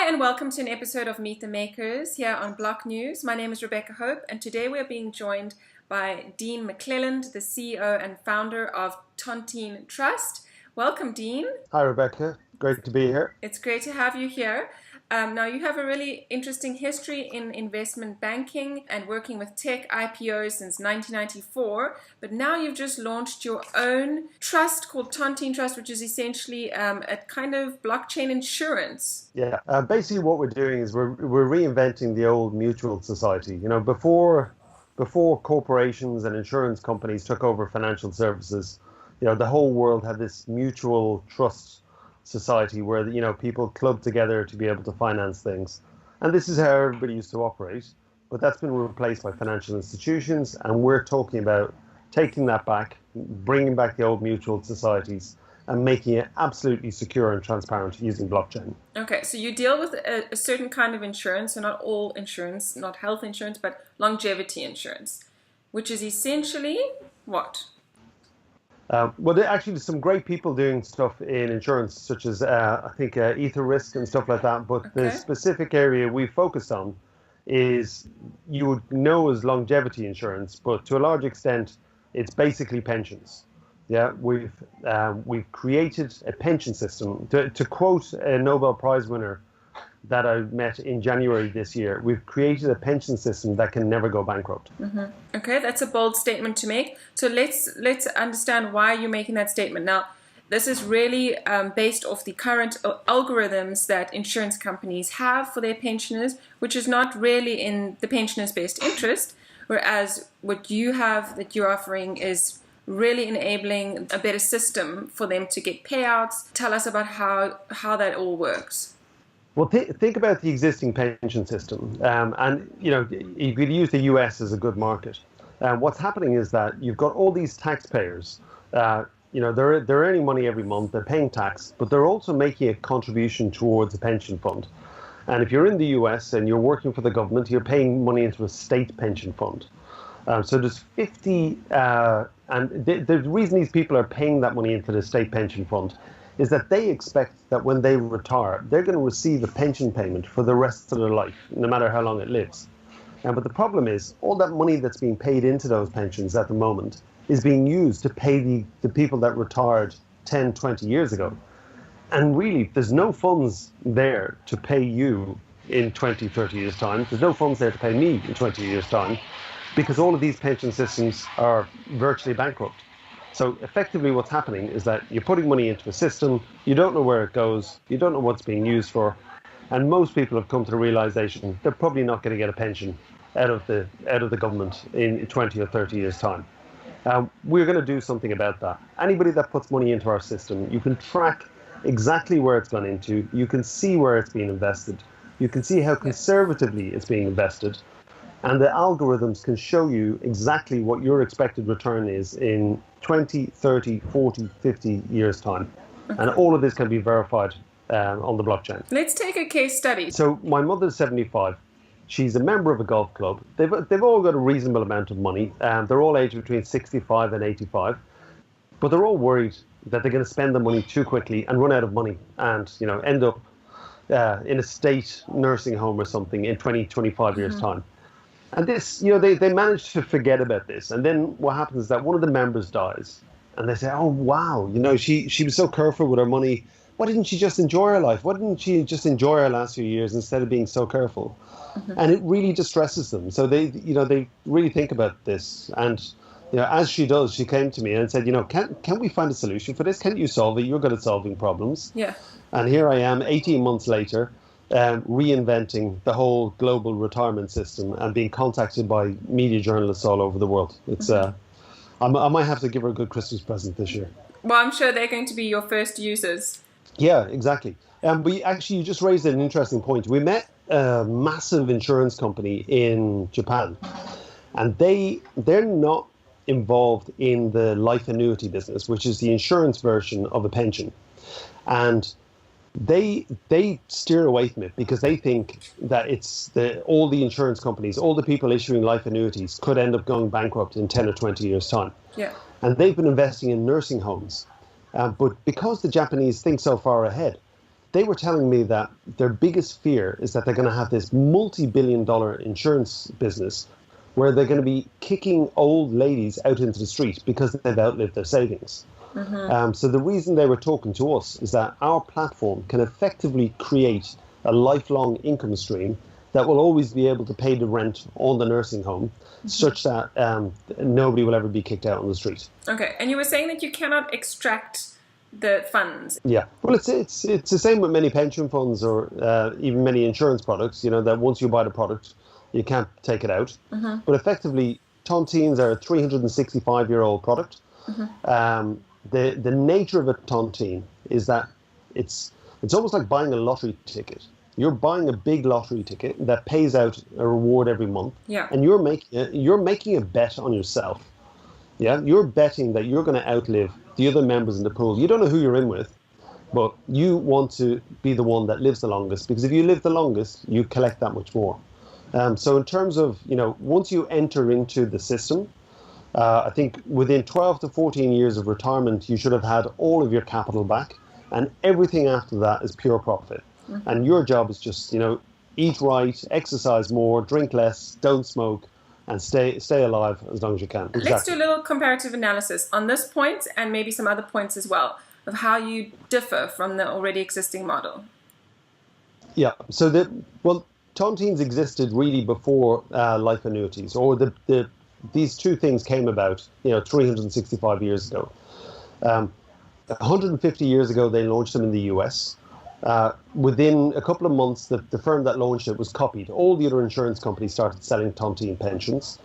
Hi and welcome to an episode of Meet the Makers here on Block News. My name is Rebecca Hope and today we're being joined by Dean McClelland, the CEO and founder of TontineTrust. Welcome, Dean. Hi, Rebecca. Great to be here. It's great to have you here. Now, you have a really interesting history in investment banking and working with tech IPOs since 1994, but now you've just launched your own trust called TontineTrust, which is essentially a kind of blockchain insurance. Yeah, basically what we're doing is we're reinventing the old mutual society. You know, before corporations and insurance companies took over financial services, you know, the whole world had this mutual trust society where, you know, people club together to be able to finance things. And this is how everybody used to operate. But that's been replaced by financial institutions. And we're talking about taking that back, bringing back the old mutual societies and making it absolutely secure and transparent using blockchain. Okay, so you deal with a certain kind of insurance, so not all insurance, not health insurance, but longevity insurance, which is essentially what? Well, actually, there's some great people doing stuff in insurance, such as I think ether risk and stuff like that. But the specific area we focused on is you would know as longevity insurance, but to a large extent, it's basically pensions. Yeah, we've created a pension system. To quote a Nobel Prize winner that I met in January this year, we've created a pension system that can never go bankrupt. Mm-hmm. Okay, that's a bold statement to make. So let's understand why you're making that statement. Now, this is really based off the current algorithms that insurance companies have for their pensioners, which is not really in the pensioner's best interest, whereas what you have that you're offering is really enabling a better system for them to get payouts. Tell us about how that all works. Well, think about the existing pension system, and you know, you could use the US as a good market. What's happening is that you've got all these taxpayers. You know, they're earning money every month, they're paying tax, but they're also making a contribution towards a pension fund. And if you're in the US and you're working for the government, you're paying money into a state pension fund. So there's 50, and the reason these people are paying that money into the state pension fund is that they expect that when they retire, they're going to receive a pension payment for the rest of their life, no matter how long it lives. But the problem is, all that money that's being paid into those pensions at the moment is being used to pay the people that retired 10, 20 years ago. And really, there's no funds there to pay you in 20, 30 years' time. There's no funds there to pay me in 20 years' time, because all of these pension systems are virtually bankrupt. So effectively what's happening is that you're putting money into a system, you don't know where it goes, you don't know what's being used for, and most people have come to the realization they're probably not going to get a pension out of the government in 20 or 30 years' time. We're going to do something about that. Anybody that puts money into our system, you can track exactly where it's gone into, you can see where it's being invested, you can see how conservatively it's being invested, and the algorithms can show you exactly what your expected return is in 20, 30, 40, 50 years' time. And all of this can be verified on the blockchain. Let's take a case study. So my mother's 75. She's a member of a golf club. They've all got a reasonable amount of money. They're all aged between 65 and 85. But they're all worried that they're going to spend the money too quickly and run out of money and, you know, end up in a state nursing home or something in 20, 25 years' time. And this, you know, they managed to forget about this. And then what happens is that one of the members dies. And they say, oh, wow, you know, she was so careful with her money. Why didn't she just enjoy her life? Why didn't she just enjoy her last few years instead of being so careful? And it really distresses them. So they really think about this. And, you know, as she does, she came to me and said, you know, can we find a solution for this? Can't you solve it? You're good at solving problems. Yeah. And here I am 18 months later, reinventing the whole global retirement system and being contacted by media journalists all over the world. It's I might have to give her a good Christmas present this year. Well, I'm sure they're going to be your first users. Yeah, exactly. You just raised an interesting point. We met a massive insurance company in Japan, and they're not involved in the life annuity business, which is the insurance version of a pension. And they steer away from it because they think that all the insurance companies, all the people issuing life annuities could end up going bankrupt in 10 or 20 years' time. Yeah. And they've been investing in nursing homes. But because the Japanese think so far ahead, they were telling me that their biggest fear is that they're going to have this multi-billion-dollar insurance business where they're going to be kicking old ladies out into the street because they've outlived their savings. So the reason they were talking to us is that our platform can effectively create a lifelong income stream that will always be able to pay the rent on the nursing home, such that nobody will ever be kicked out on the street. Okay, and you were saying that you cannot extract the funds. Yeah, well, it's the same with many pension funds or even many insurance products. You know that once you buy the product, you can't take it out. But effectively, Tontines are a 365-year-old product. The nature of a Tontine is that it's almost like buying a lottery ticket. You're buying a big lottery ticket that pays out a reward every month, and you're making a bet on yourself. Yeah, you're betting that you're going to outlive the other members in the pool. You don't know who you're in with, but you want to be the one that lives the longest, because if you live the longest, you collect that much more. So in terms of, once you enter into the system, I think within 12 to 14 years of retirement, you should have had all of your capital back, and everything after that is pure profit. And your job is just, eat right, exercise more, drink less, don't smoke, and stay alive as long as you can. Let's do a little comparative analysis on this point and maybe some other points as well of how you differ from the already existing model. Yeah, so Tontines existed really before life annuities, or these two things came about, 365 years ago. 150 years ago, they launched them in the US. Within a couple of months, the firm that launched it was copied. All the other insurance companies started selling Tontine pensions.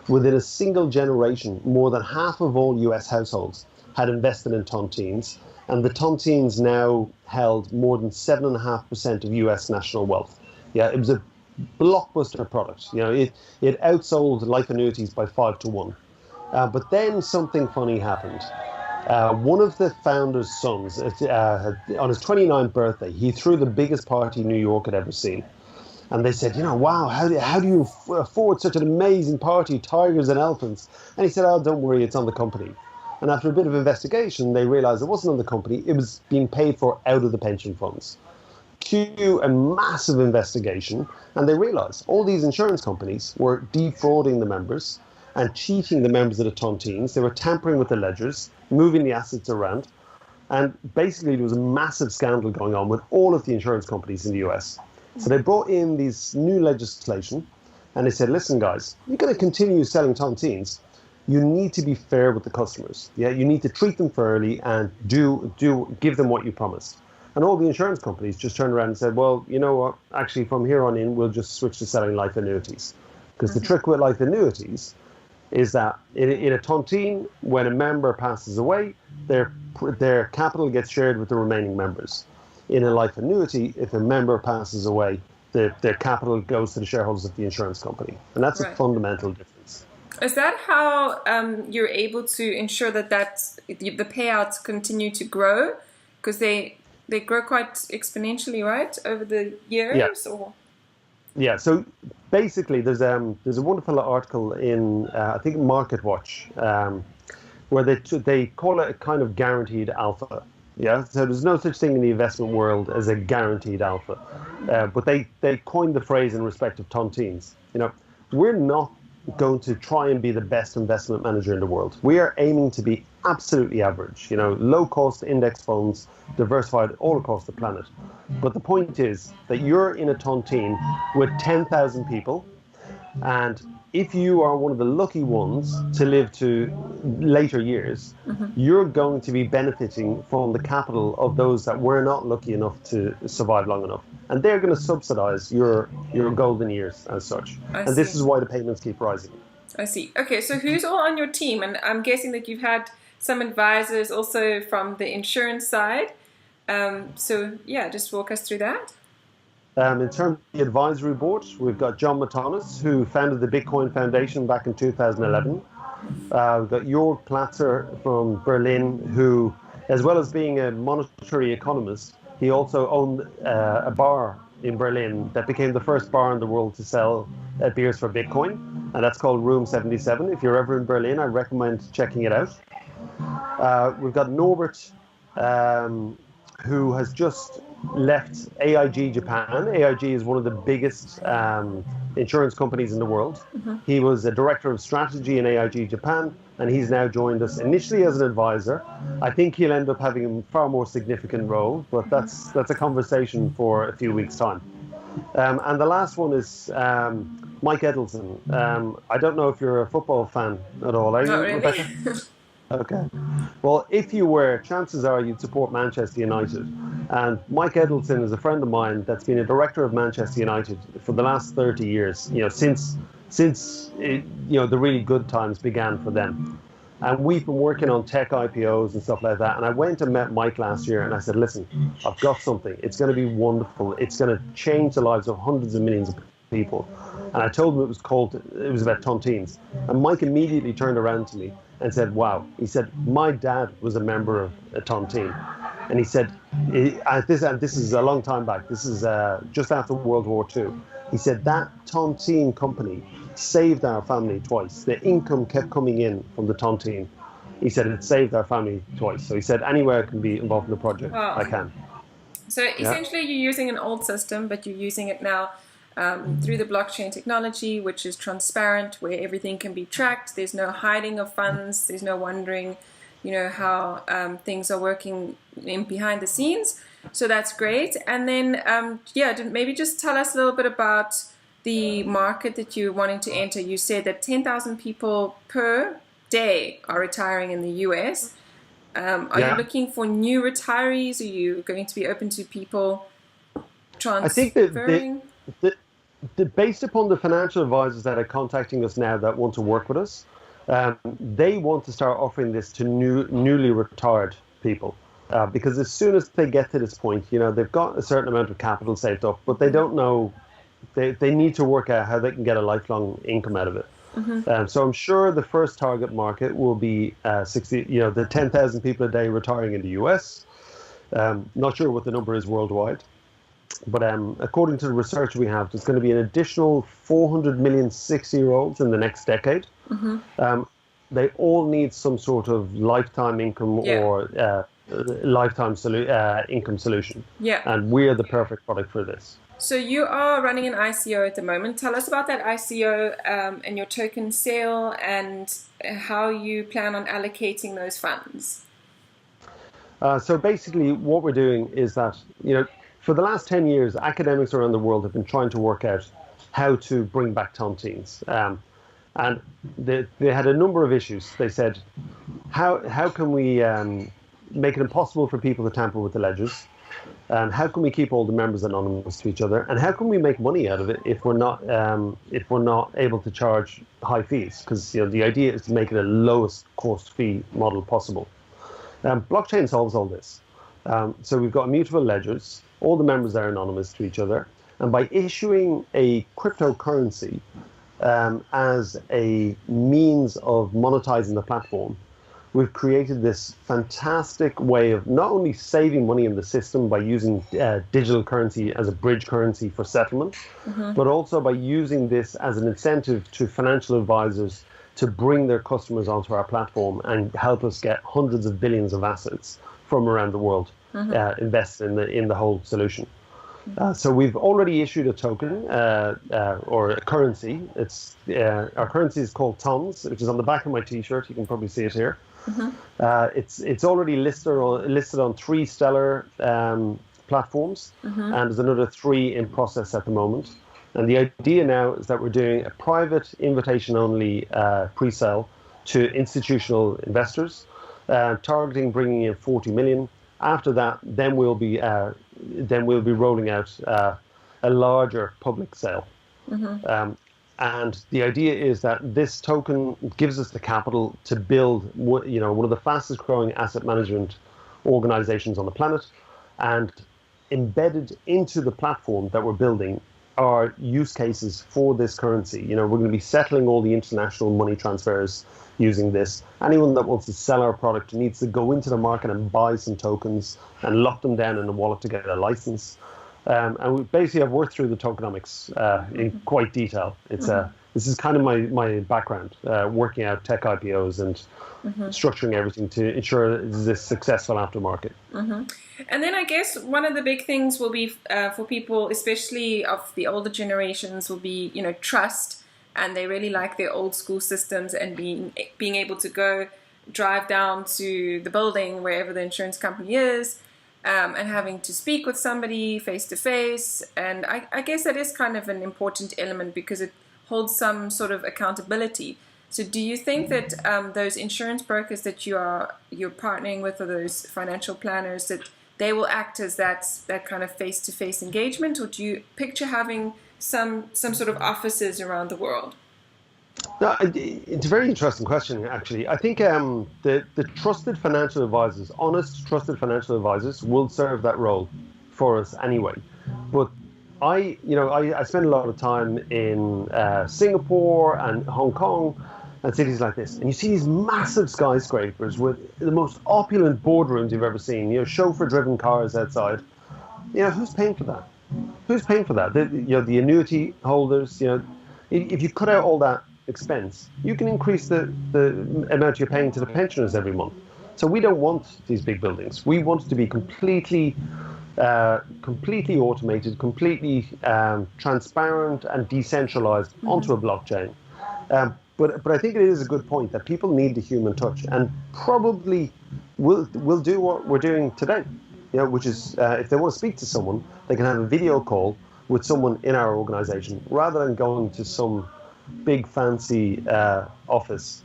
Within a single generation, more than half of all US households had invested in Tontines, and the Tontines now held more than 7.5% of US national wealth. Yeah, it was a blockbuster product. It outsold life annuities by 5 to 1. But then something funny happened. One of the founder's sons, on his 29th birthday, he threw the biggest party New York had ever seen. And they said, wow, how do you afford such an amazing party, tigers and elephants? And he said, oh, don't worry, it's on the company. And after a bit of investigation, they realized it wasn't on the company, it was being paid for out of the pension funds. Cue a massive investigation, and they realized all these insurance companies were defrauding the members and cheating the members of the Tontines. They were tampering with the ledgers, moving the assets around, and basically there was a massive scandal going on with all of the insurance companies in the US. So they brought in this new legislation, and they said, listen guys, you're going to continue selling Tontines. You need to be fair with the customers. Yeah, you need to treat them fairly and give them what you promised. And all the insurance companies just turned around and said, well, you know what, actually from here on in, we'll just switch to selling life annuities. Because the trick with life annuities is that in a Tontine, when a member passes away, their capital gets shared with the remaining members. In a life annuity, if a member passes away, their capital goes to the shareholders of the insurance company. And that's a fundamental difference. Is that how you're able to ensure that the payouts continue to grow? Because they grow quite exponentially, right, over the years? Yeah. Or? Yeah, so basically there's a wonderful article in, I think, Market Watch, where they call it a kind of guaranteed alpha. Yeah, so there's no such thing in the investment world as a guaranteed alpha. But they coined the phrase in respect of Tontines. We're not going to try and be the best investment manager in the world. We are aiming to be absolutely average, low-cost index funds, diversified all across the planet. But the point is that you're in a Tontine with 10,000 people, and if you are one of the lucky ones to live to later years, you're going to be benefiting from the capital of those that were not lucky enough to survive long enough. And they're going to subsidize your golden years as such. And this is why the payments keep rising. I see. Okay, so who's all on your team? And I'm guessing that you've had some advisors also from the insurance side. So yeah, just walk us through that. In terms of the advisory board, we've got John Matonis, who founded the Bitcoin Foundation back in 2011. We've got Jörg Platzer from Berlin, who, as well as being a monetary economist, he also owned a bar in Berlin that became the first bar in the world to sell beers for Bitcoin, and that's called Room 77. If you're ever in Berlin, I recommend checking it out. We've got Norbert, who has just left AIG Japan. AIG is one of the biggest insurance companies in the world. He was a director of strategy in AIG Japan, and he's now joined us initially as an advisor. I think he'll end up having a far more significant role, but that's a conversation for a few weeks' time. And the last one is Mike Edelson. I don't know if you're a football fan at all, are you, Not really. Rebecca? Okay. Well, if you were, chances are you'd support Manchester United. And Mike Edelson is a friend of mine that's been a director of Manchester United for the last 30 years, since the really good times began for them. And we've been working on tech IPOs and stuff like that. And I went and met Mike last year and I said, listen, I've got something. It's going to be wonderful. It's going to change the lives of hundreds of millions of people. And I told him it was about Tontines. And Mike immediately turned around to me and said, wow. He said, my dad was a member of Tontine. And he said, this is a long time back. This is just after World War II. He said, that Tontine company saved our family twice. The income kept coming in from the Tontine. He said, it saved our family twice. So he said, anywhere I can be involved in the project, wow. I can. So essentially you're using an old system, but you're using it now through the blockchain technology, which is transparent, where everything can be tracked. There's no hiding of funds. There's no wondering, how things are working behind the scenes. So that's great. And then, maybe just tell us a little bit about the market that you're wanting to enter. You said that 10,000 people per day are retiring in the US. Are you looking for new retirees? Are you going to be open to people transferring? I think based upon the financial advisors that are contacting us now that want to work with us, they want to start offering this to newly retired people. Because as soon as they get to this point, they've got a certain amount of capital saved up, but they don't know, they need to work out how they can get a lifelong income out of it. So I'm sure the first target market will be the 10,000 people a day retiring in the US. Not sure what the number is worldwide. But according to the research we have, there's going to be an additional 400 million 60-year-olds in the next decade. They all need some sort of lifetime income or lifetime income solution. And we're the perfect product for this. So you are running an ICO at the moment. Tell us about that ICO and your token sale and how you plan on allocating those funds. So basically what we're doing is that, for the last 10 years, academics around the world have been trying to work out how to bring back tontines. And they had a number of issues. They said, how can we make it impossible for people to tamper with the ledgers? How can we keep all the members anonymous to each other? And how can we make money out of it if we're not able to charge high fees? Because the idea is to make it a lowest cost fee model possible. Blockchain solves all this. So we've got immutable ledgers. All the members are anonymous to each other. And by issuing a cryptocurrency as a means of monetizing the platform, we've created this fantastic way of not only saving money in the system by using digital currency as a bridge currency for settlement, but also by using this as an incentive to financial advisors to bring their customers onto our platform and help us get hundreds of billions of assets from around the world invested in the whole solution. So we've already issued a token or a currency. Our currency is called TONS, which is on the back of my T-shirt. You can probably see it here. It's already listed on 3 stellar platforms, and there's another 3 in process at the moment. And the idea now is that we're doing a private invitation-only pre-sale to institutional investors, targeting bringing in 40 million. After that, then we'll be rolling out a larger public sale. And the idea is that this token gives us the capital to build, one of the fastest growing asset management organizations on the planet. And embedded into the platform that we're building are use cases for this currency. We're going to be settling all the international money transfers using this. Anyone that wants to sell our product needs to go into the market and buy some tokens and lock them down in a wallet to get a license. And we basically have worked through the tokenomics in quite detail. It's This is kind of my background, working out tech IPOs and structuring everything to ensure it's a successful aftermarket. And then I guess one of the big things will be for people, especially of the older generations, will be, you know, trust, and they really like their old school systems and being able to go drive down to the building wherever the insurance company is, and having to speak with somebody face to face. And I guess that is kind of an important element because it holds some sort of accountability. So do you think that those insurance brokers that you're partnering with, or those financial planners, that they will act as that kind of face-to-face engagement, or do you picture having some sort of offices around the world? No, it's a very interesting question, actually. I think the trusted financial advisors, honest, trusted financial advisors, will serve that role for us anyway. But I spend a lot of time in Singapore and Hong Kong and cities like this, and you see these massive skyscrapers with the most opulent boardrooms you've ever seen. You know, chauffeur-driven cars outside. You know, who's paying for that? Who's paying for that? The annuity holders. You know, if you cut out all that expense, you can increase the amount you're paying to the pensioners every month. So we don't want these big buildings. We want it to be completely automated, completely transparent and decentralized onto a blockchain. But I think it is a good point that people need the human touch, and probably will do what we're doing today. You know, which is if they want to speak to someone, they can have a video call with someone in our organization rather than going to some big fancy office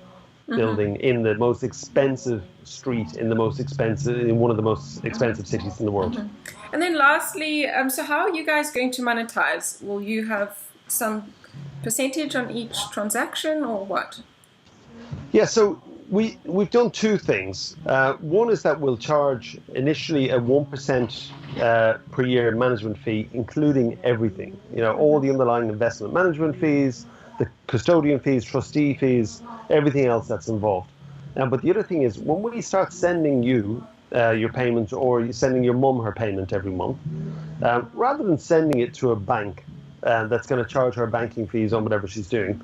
building in the most expensive street in one of the most expensive cities in the world. And then lastly, so how are you guys going to monetize? Will you have some percentage on each transaction, or what? Yeah, so we've done two things. One is that we'll charge initially a 1% per year management fee, including everything. You know, all the underlying investment management fees, the custodian fees, trustee fees, everything else that's involved. But the other thing is, when we start sending you your payment, or sending your mum her payment every month, rather than sending it to a bank that's going to charge her banking fees on whatever she's doing,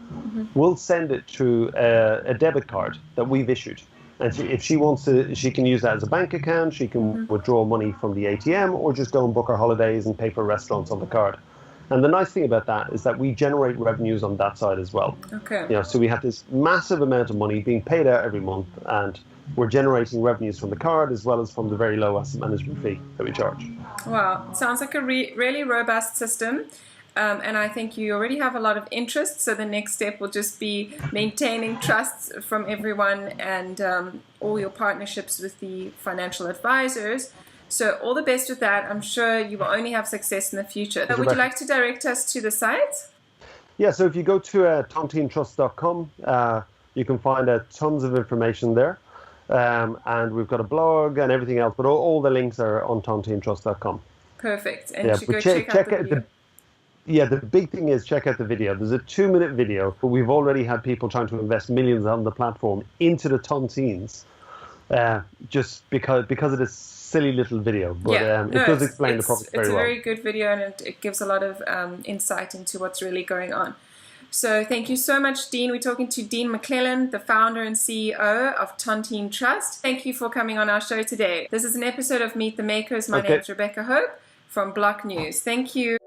we'll send it to a debit card that we've issued. And if she wants to, she can use that as a bank account. She can withdraw money from the ATM, or just go and book her holidays and pay for restaurants on the card. And the nice thing about that is that we generate revenues on that side as well. Okay. You know, so we have this massive amount of money being paid out every month, and we're generating revenues from the card as well as from the very low asset management fee that we charge. Wow, sounds like a really robust system. And I think you already have a lot of interest, so the next step will just be maintaining trust from everyone, and all your partnerships with the financial advisors. So all the best with that. I'm sure you will only have success in the future. Would you like to direct us to the site? Yeah, so if you go to TontineTrust.com, you can find tons of information there. And we've got a blog and everything else, but all the links are on TontineTrust.com. Perfect. And you should go check out the video. The big thing is check out the video. There's a 2-minute video, but we've already had people trying to invest millions on the platform into the Tontines, just because of this silly little video. But it does explain the product very well. It's a very good video, and it gives a lot of insight into what's really going on. So thank you so much, Dean. We're talking to Dean McClelland, the founder and CEO of TontineTrust. Thank you for coming on our show today. This is an episode of Meet the Makers. My name is Rebecca Hope from Block News. Thank you.